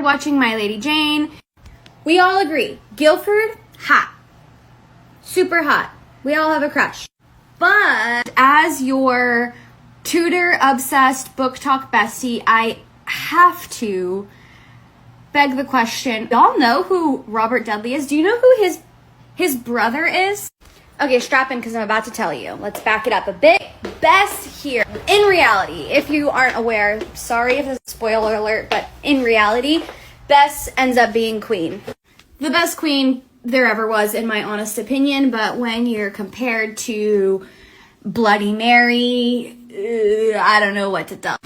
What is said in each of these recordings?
watching My Lady Jane. We all agree, Guilford, hot. Super hot. We all have a crush. But as your Tudor-obsessed book talk bestie, I have to beg the question. Y'all know who Robert Dudley is? Do you know who his brother is? Okay, strap in because I'm about to tell you. Let's back it up a bit. Bess here. In reality, if you aren't aware, sorry if it's a spoiler alert, but in reality, Bess ends up being queen. The best queen there ever was, in my honest opinion, but when you're compared to Bloody Mary, I don't know what to tell.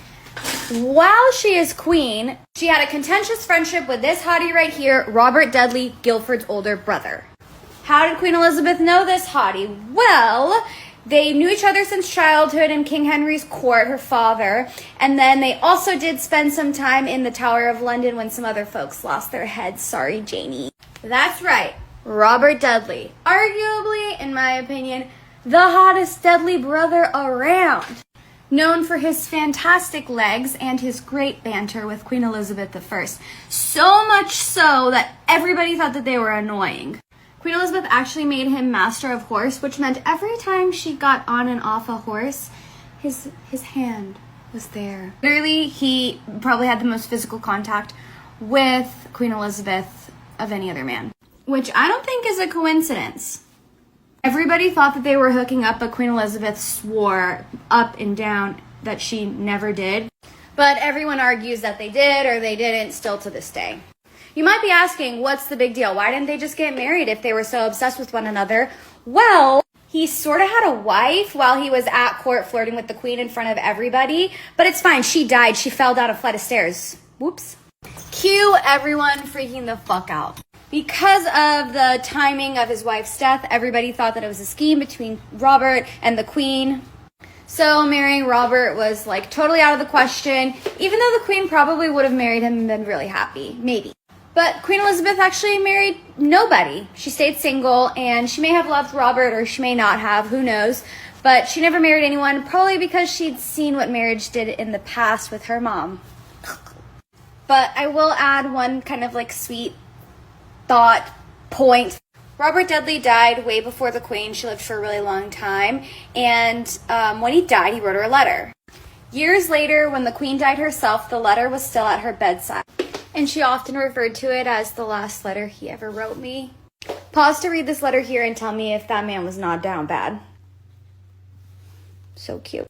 While she is queen, she had a contentious friendship with this hottie right here, Robert Dudley, Guilford's older brother. How did Queen Elizabeth know this hottie? Well, they knew each other since childhood in King Henry's court, her father, and then they also did spend some time in the Tower of London when some other folks lost their heads. Sorry, Janie. That's right, Robert Dudley. Arguably, in my opinion, the hottest Dudley brother around. Known for his fantastic legs and his great banter with Queen Elizabeth I. So much so that everybody thought that they were annoying. Queen Elizabeth actually made him master of horse, which meant every time she got on and off a horse, his hand was there. Literally, he probably had the most physical contact with Queen Elizabeth of any other man, which I don't think is a coincidence. Everybody thought that they were hooking up, but Queen Elizabeth swore up and down that she never did. But everyone argues that they did or they didn't still to this day. You might be asking, what's the big deal? Why didn't they just get married if they were so obsessed with one another? Well, he sort of had a wife while he was at court flirting with the queen in front of everybody. But it's fine. She died. She fell down a flight of stairs. Whoops. Cue everyone freaking the fuck out. Because of the timing of his wife's death, everybody thought that it was a scheme between Robert and the queen. So marrying Robert was like totally out of the question, even though the queen probably would have married him and been really happy. Maybe. But Queen Elizabeth actually married nobody. She stayed single, and she may have loved Robert, or she may not have, who knows. But she never married anyone, probably because she'd seen what marriage did in the past with her mom. But I will add one kind of like sweet thought point. Robert Dudley died way before the queen. She lived for a really long time. And when he died, he wrote her a letter. Years later, when the queen died herself, the letter was still at her bedside. And she often referred to it as the last letter he ever wrote me. Pause to read this letter here and tell me if that man was not down bad. So cute.